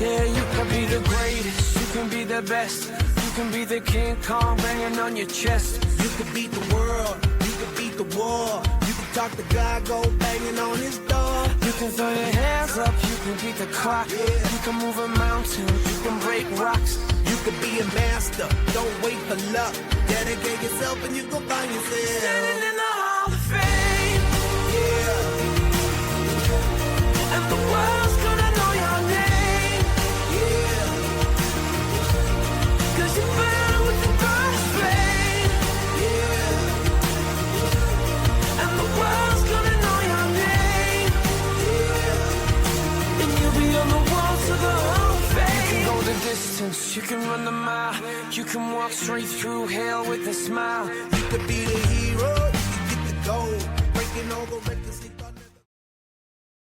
Yeah, you can be the greatest, you can be the best. You can be the King Kong banging on your chest. You can beat the world, you can beat the war. You can talk to God, go banging on his door. You can throw your hands up, you can beat the clock. You can move a mountain, you can break rocks. You can be a master, don't wait for luck. Dedicate yourself and you gon' find yourself Standing in the Hall of Fame. Yeah. And the world's gonna know your name. Yeah. 'Cause you burn with the brightest flame. Yeah. And the world's gonna know your name. Yeah. And you'll be on the walls of the Hall of Fame. You can go the distance, you can run the mile. You can walk straight through hell with a smile. You could be the hero, you can get the gold. Breaking all the records.